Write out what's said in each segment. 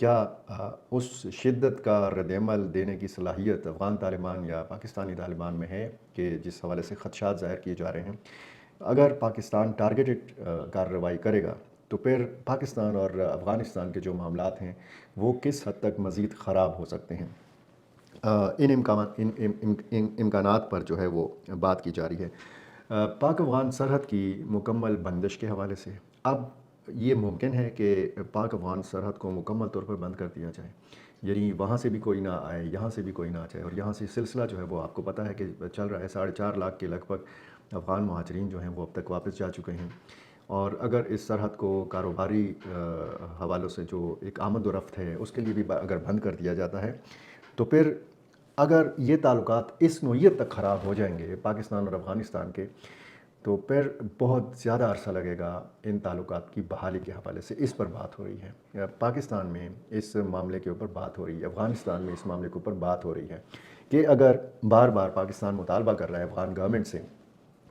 کیا اس شدت کا رد عمل دینے کی صلاحیت افغان طالبان یا پاکستانی طالبان میں ہے کہ جس حوالے سے خدشات ظاہر کیے جا رہے ہیں؟ اگر پاکستان ٹارگیٹڈ کارروائی کرے گا تو پھر پاکستان اور افغانستان کے جو معاملات ہیں وہ کس حد تک مزید خراب ہو سکتے ہیں؟ ان امکانات پر جو ہے وہ بات کی جا رہی ہے۔ پاک افغان سرحد کی مکمل بندش کے حوالے سے اب یہ ممکن ہے کہ پاک افغان سرحد کو مکمل طور پر بند کر دیا جائے، یعنی وہاں سے بھی کوئی نہ آئے، یہاں سے بھی کوئی نہ جائے، اور یہاں سے سلسلہ جو ہے وہ آپ کو پتہ ہے کہ چل رہا ہے۔ 4.5 لاکھ کے لگ بھگ افغان مہاجرین جو ہیں وہ اب تک واپس جا چکے ہیں، اور اگر اس سرحد کو کاروباری حوالوں سے جو ایک آمد و رفت ہے اس کے لیے بھی اگر بند کر دیا جاتا ہے، تو پھر اگر یہ تعلقات اس نوعیت تک خراب ہو جائیں گے پاکستان اور افغانستان کے، تو پھر بہت زیادہ عرصہ لگے گا ان تعلقات کی بحالی کے حوالے سے۔ اس پر بات ہو رہی ہے، پاکستان میں اس معاملے کے اوپر بات ہو رہی ہے، افغانستان میں اس معاملے کے اوپر بات ہو رہی ہے کہ اگر بار بار پاکستان مطالبہ کر رہا ہے افغان گورنمنٹ سے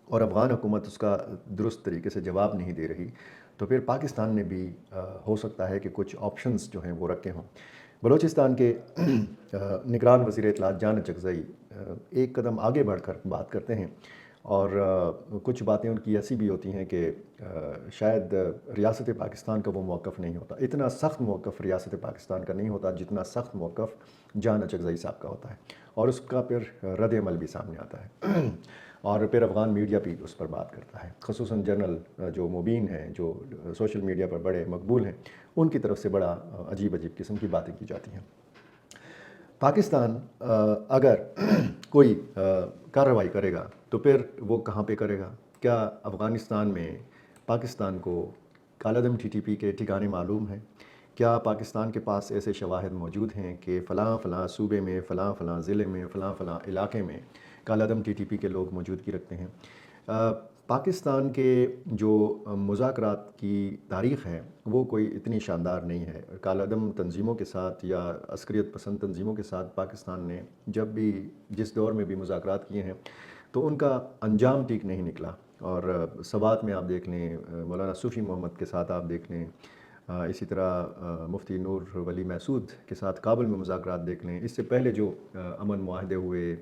اور افغان حکومت اس کا درست طریقے سے جواب نہیں دے رہی، تو پھر پاکستان نے بھی ہو سکتا ہے کہ کچھ آپشنز جو ہیں وہ رکھے ہوں۔ بلوچستان کے نگران وزیر اطلاعات جان اچکزئی ایک قدم آگے بڑھ کر بات کرتے ہیں، اور کچھ باتیں ان کی ایسی بھی ہوتی ہیں کہ شاید ریاست پاکستان کا وہ موقف نہیں ہوتا، اتنا سخت موقف ریاست پاکستان کا نہیں ہوتا جتنا سخت موقف جان اچکزئی صاحب کا ہوتا ہے، اور اس کا پھر رد عمل بھی سامنے آتا ہے اور پھر افغان میڈیا بھی اس پر بات کرتا ہے، خصوصاً جنرل جو مبین ہیں، جو سوشل میڈیا پر بڑے مقبول ہیں، ان کی طرف سے بڑا عجیب قسم کی باتیں کی جاتی ہیں۔ پاکستان اگر کوئی کارروائی کرے گا تو پھر وہ کہاں پہ کرے گا؟ کیا افغانستان میں پاکستان کو کالعدم ٹی ٹی پی کے ٹھکانے معلوم ہیں؟ کیا پاکستان کے پاس ایسے شواہد موجود ہیں کہ فلاں فلاں صوبے میں، فلاں فلاں ضلع میں، فلاں فلاں علاقے میں کالعدم ٹی ٹی پی کے لوگ موجودگی رکھتے ہیں؟ پاکستان کے جو مذاکرات کی تاریخ ہے وہ کوئی اتنی شاندار نہیں ہے۔ کالعدم تنظیموں کے ساتھ یا عسکریت پسند تنظیموں کے ساتھ پاکستان نے جب بھی جس دور میں بھی مذاکرات کیے ہیں تو ان کا انجام ٹھیک نہیں نکلا، اور سوات میں آپ دیکھ لیں، مولانا صوفی محمد کے ساتھ آپ دیکھ لیں، اسی طرح مفتی نور ولی محسود کے ساتھ کابل میں مذاکرات دیکھ لیں، اس سے پہلے جو امن معاہدے ہوئے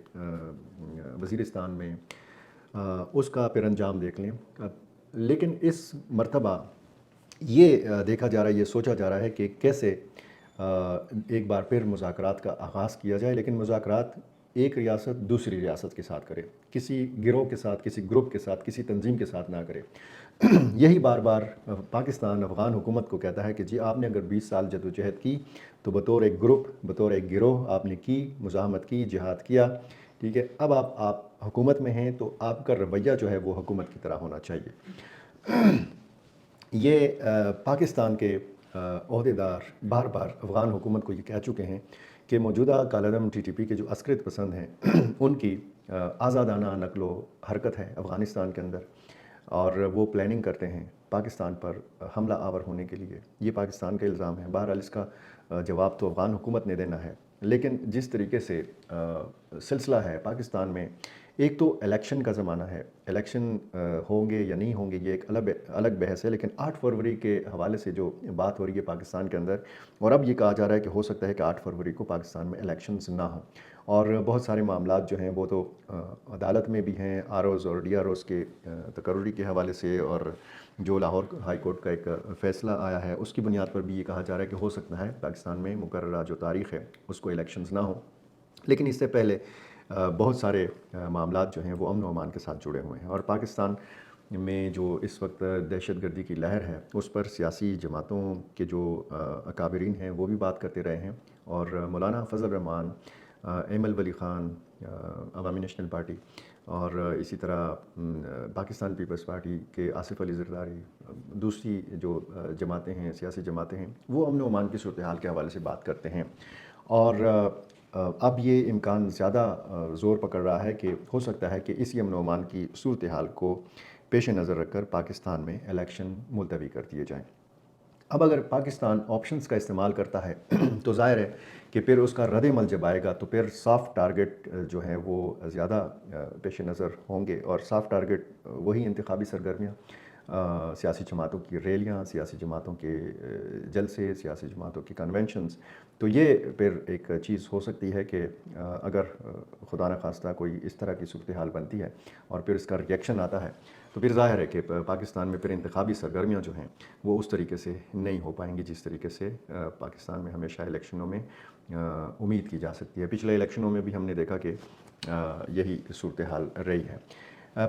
وزیرستان میں، اس کا پھر انجام دیکھ لیں۔ لیکن اس مرتبہ یہ دیکھا جا رہا ہے، یہ سوچا جا رہا ہے کہ کیسے ایک بار پھر مذاکرات کا آغاز کیا جائے، لیکن مذاکرات ایک ریاست دوسری ریاست کے ساتھ کرے، کسی گروہ کے ساتھ، کسی گروپ کے ساتھ، کسی تنظیم کے ساتھ نہ کرے۔ یہی بار بار پاکستان افغان حکومت کو کہتا ہے کہ جی آپ نے اگر 20 سال جدوجہد کی تو بطور ایک گروپ، بطور ایک گروہ آپ نے کی، مزاحمت کی، جہاد کیا، ٹھیک ہے، اب آپ حکومت میں ہیں تو آپ کا رویہ جو ہے وہ حکومت کی طرح ہونا چاہیے۔ یہ پاکستان کے عہدیدار بار بار افغان حکومت کو یہ کہہ چکے ہیں کہ موجودہ کالعدم ٹی ٹی پی کے جو عسکریت پسند ہیں ان کی آزادانہ نقل و حرکت ہے افغانستان کے اندر، اور وہ پلاننگ کرتے ہیں پاکستان پر حملہ آور ہونے کے لیے۔ یہ پاکستان کا الزام ہے، بہرحال اس کا جواب تو افغان حکومت نے دینا ہے، لیکن جس طریقے سے سلسلہ ہے پاکستان میں، ایک تو الیکشن کا زمانہ ہے، الیکشن ہوں گے یا نہیں ہوں گے یہ ایک الگ بحث ہے، لیکن 8 فروری کے حوالے سے جو بات ہو رہی ہے پاکستان کے اندر، اور اب یہ کہا جا رہا ہے کہ ہو سکتا ہے کہ 8 فروری کو پاکستان میں الیکشنز نہ ہوں، اور بہت سارے معاملات جو ہیں وہ تو عدالت میں بھی ہیں، آر اوز اور ڈی آر اوز کے تقرری کے حوالے سے، اور جو لاہور ہائی کورٹ کا ایک فیصلہ آیا ہے اس کی بنیاد پر بھی یہ کہا جا رہا ہے کہ ہو سکتا ہے پاکستان میں مقررہ جو تاریخ ہے اس کو الیکشنز نہ ہوں، لیکن اس سے پہلے بہت سارے معاملات جو ہیں وہ امن و امان کے ساتھ جڑے ہوئے ہیں، اور پاکستان میں جو اس وقت دہشت گردی کی لہر ہے اس پر سیاسی جماعتوں کے جو اکابرین ہیں وہ بھی بات کرتے رہے ہیں، اور مولانا فضل الرحمان، ایمل ولی خان عوامی نیشنل پارٹی، اور اسی طرح پاکستان پیپلز پارٹی کے آصف علی زرداری، دوسری جو جماعتیں ہیں، سیاسی جماعتیں ہیں، وہ امن و امان کی صورتحال کے حوالے سے بات کرتے ہیں، اور اب یہ امکان زیادہ زور پکڑ رہا ہے کہ ہو سکتا ہے کہ اسی امن و امان کی صورتحال کو پیش نظر رکھ کر پاکستان میں الیکشن ملتوی کر دیے جائیں۔ اب اگر پاکستان آپشنز کا استعمال کرتا ہے تو ظاہر ہے کہ پھر اس کا رد عمل جب آئے گا تو پھر سافٹ ٹارگٹ جو ہیں وہ زیادہ پیش نظر ہوں گے، اور سافٹ ٹارگٹ وہی انتخابی سرگرمیاں، سیاسی جماعتوں کی ریلیاں، سیاسی جماعتوں کے جلسے، سیاسی جماعتوں کی کنونشنز. تو یہ پھر ایک چیز ہو سکتی ہے کہ اگر خدا نخواستہ کوئی اس طرح کی صورتحال بنتی ہے اور پھر اس کا ریئیکشن آتا ہے تو پھر ظاہر ہے کہ پاکستان میں پھر انتخابی سرگرمیاں جو ہیں وہ اس طریقے سے نہیں ہو پائیں گی جس طریقے سے پاکستان میں ہمیشہ الیکشنوں میں امید کی جا سکتی ہے. پچھلے الیکشنوں میں بھی ہم نے دیکھا کہ یہی صورتحال رہی ہے.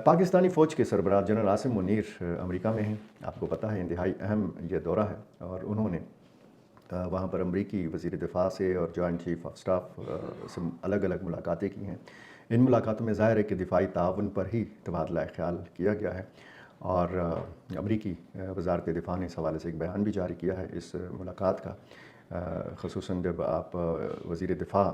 پاکستانی فوج کے سربراہ جنرل عاصم منیر امریکہ میں ہیں. آپ کو پتہ ہے انتہائی اہم یہ دورہ ہے اور انہوں نے وہاں پر امریکی وزیر دفاع سے اور جوائنٹ چیف آف سٹاف سے الگ الگ ملاقاتیں کی ہیں. ان ملاقاتوں میں ظاہر ہے کہ دفاعی تعاون پر ہی تبادلہ خیال کیا گیا ہے اور امریکی وزارت دفاع نے اس حوالے سے ایک بیان بھی جاری کیا ہے اس ملاقات کا. خصوصاً جب آپ وزیر دفاع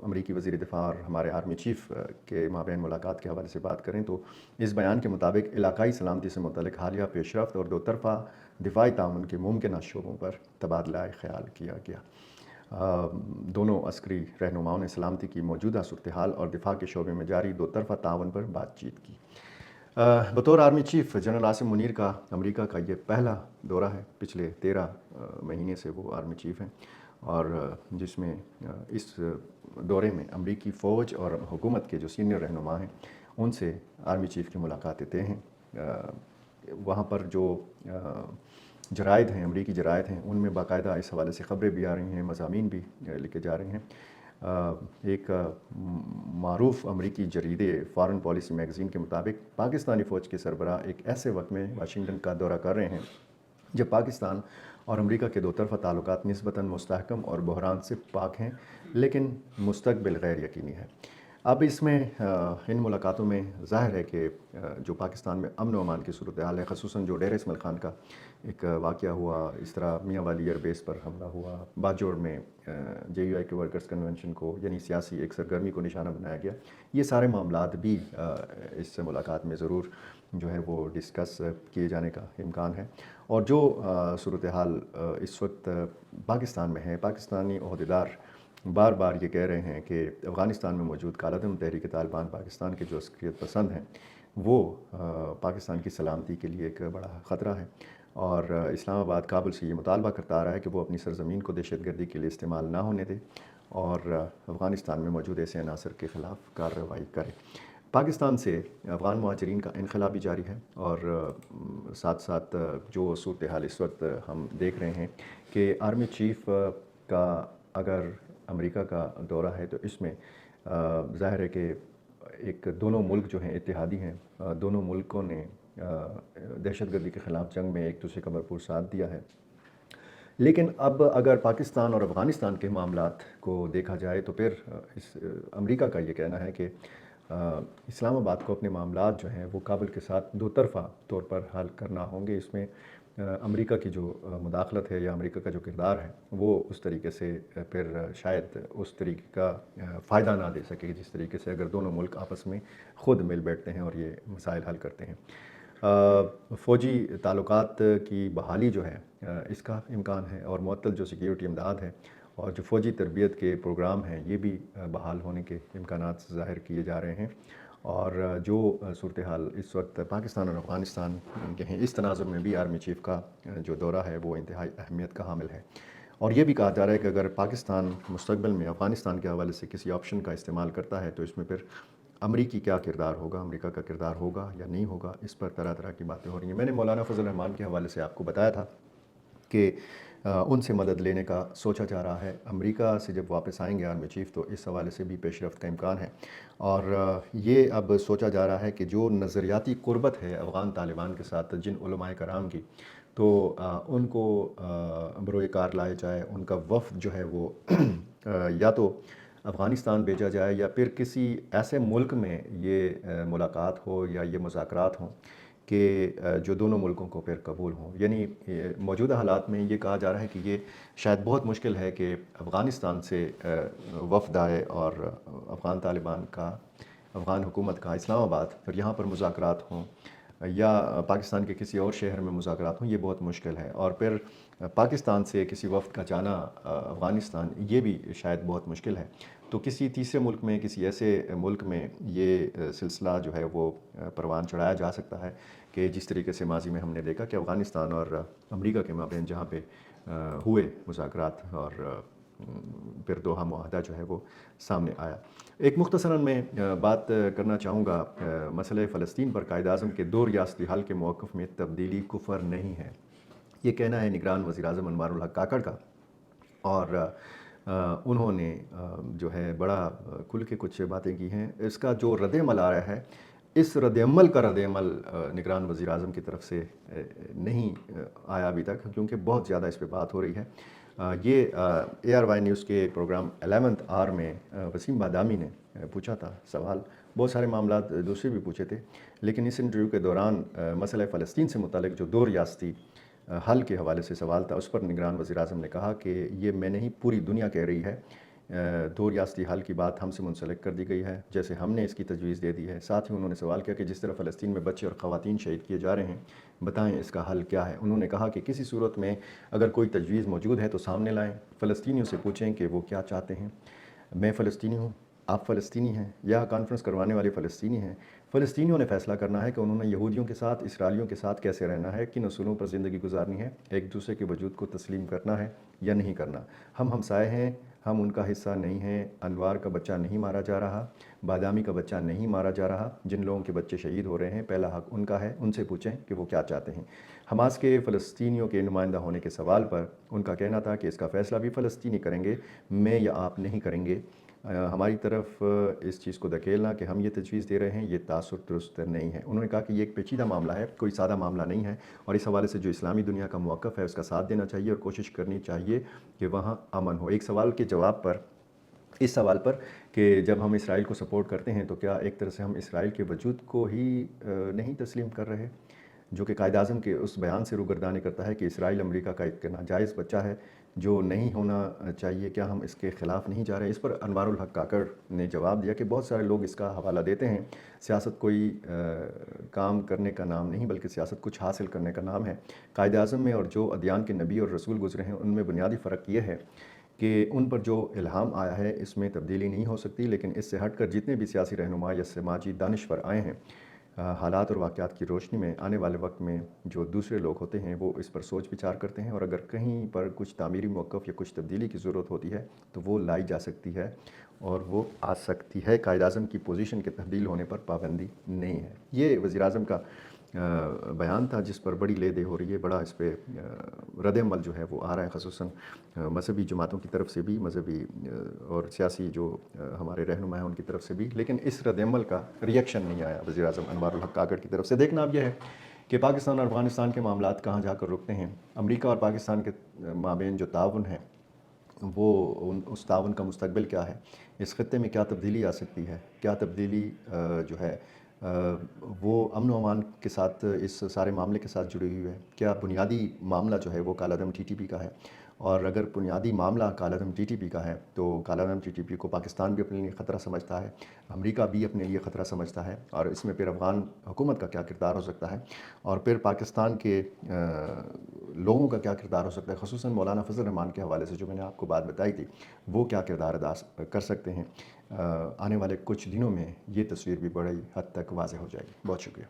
امریکی وزیر دفاع اور ہمارے آرمی چیف کے مابین ملاقات کے حوالے سے بات کریں تو اس بیان کے مطابق علاقائی سلامتی سے متعلق حالیہ پیش رفت اور دو طرفہ دفاعی تعاون کے ممکنہ شعبوں پر تبادلہ خیال کیا گیا. دونوں عسکری رہنماؤں نے سلامتی کی موجودہ صورتحال اور دفاع کے شعبے میں جاری دو طرفہ تعاون پر بات چیت کی. بطور army chief general Asim Munir کا امریکہ کا یہ پہلا دورہ ہے. پچھلے 13 مہینے سے وہ آرمی چیف ہیں اور جس میں اس دورے میں امریکی فوج اور حکومت کے جو سینئر رہنما ہیں ان سے آرمی چیف کی ملاقاتیں طے ہیں. وہاں پر جو جرائد ہیں امریکی جرائد ہیں ان میں باقاعدہ اس حوالے سے خبریں بھی آ رہی ہیں، مضامین بھی لکھے جا رہے ہیں. ایک معروف امریکی جریدے فارن پالیسی میگزین کے مطابق پاکستانی فوج کے سربراہ ایک ایسے وقت میں واشنگٹن کا دورہ کر رہے ہیں جب پاکستان اور امریکہ کے دو طرفہ تعلقات نسبتاً مستحکم اور بحران سے پاک ہیں لیکن مستقبل غیر یقینی ہے. اب اس میں ان ملاقاتوں میں ظاہر ہے کہ جو پاکستان میں امن و امان کی صورتحال ہے، خصوصاً جو ڈیر اسماعیل خان کا ایک واقعہ ہوا، اس طرح میاں والی ایئر بیس پر حملہ ہوا، باجوڑ میں جے یو آئی کے ورکرز کنونشن کو یعنی سیاسی ایک سرگرمی کو نشانہ بنایا گیا. یہ سارے معاملات بھی اس ملاقات میں ضرور جو ہے وہ ڈسکس کیے جانے کا امکان ہے. اور جو صورتحال اس وقت پاکستان میں ہے، پاکستانی عہدیدار بار بار یہ کہہ رہے ہیں کہ افغانستان میں موجود کالعدم تحریک طالبان پاکستان کے جو عسکریت پسند ہیں وہ پاکستان کی سلامتی کے لیے ایک بڑا خطرہ ہے اور اسلام آباد کابل سے یہ مطالبہ کرتا آ رہا ہے کہ وہ اپنی سرزمین کو دہشت گردی کے لیے استعمال نہ ہونے دے اور افغانستان میں موجود ایسے عناصر کے خلاف کارروائی کرے. پاکستان سے افغان مہاجرین کا انخلا بھی جاری ہے اور ساتھ ساتھ جو صورتحال اس وقت ہم دیکھ رہے ہیں کہ آرمی چیف کا اگر امریکہ کا دورہ ہے تو اس میں ظاہر ہے کہ ایک دونوں ملک جو ہیں اتحادی ہیں، دونوں ملکوں نے دہشت گردی کے خلاف جنگ میں ایک دوسرے کا بھرپور ساتھ دیا ہے. لیکن اب اگر پاکستان اور افغانستان کے معاملات کو دیکھا جائے تو پھر امریکہ کا یہ کہنا ہے کہ اسلام آباد کو اپنے معاملات جو ہیں وہ کابل کے ساتھ دو طرفہ طور پر حل کرنا ہوں گے. اس میں امریکہ کی جو مداخلت ہے یا امریکہ کا جو کردار ہے وہ اس طریقے سے پھر شاید اس طریقے کا فائدہ نہ دے سکے جس طریقے سے اگر دونوں ملک آپس میں خود مل بیٹھتے ہیں اور یہ مسائل حل کرتے ہیں. فوجی تعلقات کی بحالی جو ہے اس کا امکان ہے اور معطل جو سیکیورٹی امداد ہے اور جو فوجی تربیت کے پروگرام ہیں یہ بھی بحال ہونے کے امکانات ظاہر کیے جا رہے ہیں. اور جو صورتحال اس وقت پاکستان اور افغانستان کے ہیں اس تناظر میں بھی آرمی چیف کا جو دورہ ہے وہ انتہائی اہمیت کا حامل ہے. اور یہ بھی کہا جا رہا ہے کہ اگر پاکستان مستقبل میں افغانستان کے حوالے سے کسی آپشن کا استعمال کرتا ہے تو اس میں پھر امریکی کیا کردار ہوگا، امریکہ کا کردار ہوگا یا نہیں ہوگا، اس پر طرح طرح کی باتیں ہو رہی ہیں. میں نے مولانا فضل الرحمان کے حوالے سے آپ کو بتایا تھا کہ ان سے مدد لینے کا سوچا جا رہا ہے. امریکہ سے جب واپس آئیں گے آرمی چیف تو اس حوالے سے بھی پیش رفت کا امکان ہے اور یہ اب سوچا جا رہا ہے کہ جو نظریاتی قربت ہے افغان طالبان کے ساتھ جن علماء کرام کی تو ان کو بروئے کار لائے جائے، ان کا وفد جو ہے وہ یا تو افغانستان بھیجا جائے یا پھر کسی ایسے ملک میں یہ ملاقات ہو یا یہ مذاکرات ہوں کہ جو دونوں ملکوں کو پھر قبول ہوں. یعنی موجودہ حالات میں یہ کہا جا رہا ہے کہ یہ شاید بہت مشکل ہے کہ افغانستان سے وفد آئے اور افغان طالبان کا، افغان حکومت کا اسلام آباد پھر یہاں پر مذاکرات ہوں یا پاکستان کے کسی اور شہر میں مذاکرات ہوں. یہ بہت مشکل ہے اور پھر پاکستان سے کسی وفد کا جانا افغانستان یہ بھی شاید بہت مشکل ہے، تو کسی تیسرے ملک میں، کسی ایسے ملک میں یہ سلسلہ جو ہے وہ پروان چڑھایا جا سکتا ہے کہ جس طریقے سے ماضی میں ہم نے دیکھا کہ افغانستان اور امریکہ کے مابین جہاں پہ ہوئے مذاکرات اور پھر دوحہ معاہدہ جو ہے وہ سامنے آیا۔ ایک مختصراً میں بات کرنا چاہوں گا مسئلہ فلسطین پر۔ قائد اعظم کے دو ریاستی حل کے موقف میں تبدیلی کفر نہیں ہے، یہ کہنا ہے نگران وزیر اعظم انوار الحق کاکڑ کا، اور انہوں نے جو ہے بڑا کھل کے کچھ باتیں کی ہیں۔ اس کا جو رد عمل آ رہا ہے، اس رد عمل کا رد عمل نگران وزیر اعظم کی طرف سے نہیں آیا ابھی تک، کیونکہ بہت زیادہ اس پہ بات ہو رہی ہے۔ یہ ARY نیوز کے پروگرام 11th آر میں وسیم بادامی نے پوچھا تھا سوال، بہت سارے معاملات دوسرے بھی پوچھے تھے، لیکن اس انٹرویو کے دوران مسئلہ فلسطین سے متعلق جو دو ریاستی حل کے حوالے سے سوال تھا، اس پر نگران وزیر اعظم نے کہا کہ یہ میں نہیں، پوری دنیا کہہ رہی ہے، دو ریاستی حل کی بات ہم سے منسلک کر دی گئی ہے جیسے ہم نے اس کی تجویز دے دی ہے۔ ساتھ ہی انہوں نے سوال کیا کہ جس طرح فلسطین میں بچے اور خواتین شہید کیے جا رہے ہیں، بتائیں اس کا حل کیا ہے۔ انہوں نے کہا کہ کسی صورت میں اگر کوئی تجویز موجود ہے تو سامنے لائیں، فلسطینیوں سے پوچھیں کہ وہ کیا چاہتے ہیں۔ میں فلسطینی ہوں، آپ فلسطینی ہیں، یا کانفرنس کروانے والے فلسطینی ہیں۔ فلسطینیوں نے فیصلہ کرنا ہے کہ انہوں نے یہودیوں کے ساتھ، اسرائیلیوں کے ساتھ کیسے رہنا ہے، کن اصولوں پر زندگی گزارنی ہے، ایک دوسرے کے وجود کو تسلیم کرنا ہے یا نہیں کرنا۔ ہم ہمسائے ہیں، ہم ان کا حصہ نہیں ہیں۔ انوار کا بچہ نہیں مارا جا رہا، بادامی کا بچہ نہیں مارا جا رہا، جن لوگوں کے بچے شہید ہو رہے ہیں پہلا حق ان کا ہے، ان سے پوچھیں کہ وہ کیا چاہتے ہیں۔ حماس کے فلسطینیوں کے نمائندہ ہونے کے سوال پر ان کا کہنا تھا کہ اس کا فیصلہ بھی فلسطینی کریں گے، میں یا آپ نہیں کریں گے۔ ہماری طرف اس چیز کو دھکیلنا کہ ہم یہ تجویز دے رہے ہیں، یہ تاثر درست نہیں ہے۔ انہوں نے کہا کہ یہ ایک پیچیدہ معاملہ ہے، کوئی سادہ معاملہ نہیں ہے، اور اس حوالے سے جو اسلامی دنیا کا موقف ہے اس کا ساتھ دینا چاہیے اور کوشش کرنی چاہیے کہ وہاں امن ہو۔ ایک سوال کے جواب پر، اس سوال پر کہ جب ہم اسرائیل کو سپورٹ کرتے ہیں تو کیا ایک طرح سے ہم اسرائیل کے وجود کو ہی نہیں تسلیم کر رہے، جو کہ قائد اعظم کے اس بیان سے روگردانی کرتا ہے کہ اسرائیل امریکہ کا ایک ناجائز بچہ ہے جو نہیں ہونا چاہیے، کیا ہم اس کے خلاف نہیں جا رہے؟ اس پر انوار الحق کاکڑ نے جواب دیا کہ بہت سارے لوگ اس کا حوالہ دیتے ہیں، سیاست کوئی کام کرنے کا نام نہیں بلکہ سیاست کچھ حاصل کرنے کا نام ہے۔ قائد اعظم میں اور جو ادیان کے نبی اور رسول گزرے ہیں ان میں بنیادی فرق یہ ہے کہ ان پر جو الہام آیا ہے اس میں تبدیلی نہیں ہو سکتی، لیکن اس سے ہٹ کر جتنے بھی سیاسی رہنما یا سماجی دانشور آئے ہیں، حالات اور واقعات کی روشنی میں آنے والے وقت میں جو دوسرے لوگ ہوتے ہیں وہ اس پر سوچ بچار کرتے ہیں، اور اگر کہیں پر کچھ تعمیری موقف یا کچھ تبدیلی کی ضرورت ہوتی ہے تو وہ لائی جا سکتی ہے اور وہ آ سکتی ہے۔ قائد اعظم کی پوزیشن کے تبدیل ہونے پر پابندی نہیں ہے۔ یہ وزیر اعظم کا بیان تھا جس پر بڑی لے دے ہو رہی ہے، بڑا اس پہ رد عمل جو ہے وہ آ رہا ہے، خصوصاً مذہبی جماعتوں کی طرف سے بھی، مذہبی اور سیاسی جو ہمارے رہنما ہیں ان کی طرف سے بھی، لیکن اس رد عمل کا ریئیکشن نہیں آیا وزیر اعظم انوار الحق کاکڑ کی طرف سے۔ دیکھنا اب یہ ہے کہ پاکستان اور افغانستان کے معاملات کہاں جا کر رکتے ہیں۔ امریکہ اور پاکستان کے مابین جو تعاون ہے وہ اس تعاون کا مستقبل کیا ہے، اس خطے میں کیا تبدیلی آ سکتی ہے، کیا تبدیلی جو ہے وہ امن و امان کے ساتھ، اس سارے معاملے کے ساتھ جڑی ہوئی ہے، کیا بنیادی معاملہ جو ہے وہ کالعدم TTP کا ہے، اور اگر بنیادی معاملہ کالعدم TTP کا ہے تو کالعدم TTP کو پاکستان بھی اپنے لیے خطرہ سمجھتا ہے، امریکہ بھی اپنے لیے خطرہ سمجھتا ہے، اور اس میں پھر افغان حکومت کا کیا کردار ہو سکتا ہے، اور پھر پاکستان کے لوگوں کا کیا کردار ہو سکتا ہے، خصوصاً مولانا فضل الرحمان کے حوالے سے جو میں نے آپ کو بات بتائی تھی، وہ کیا کردار ادا کر سکتے ہیں۔ آنے والے کچھ دنوں میں یہ تصویر بھی بڑی حد تک واضح ہو جائے گی۔ بہت شکریہ۔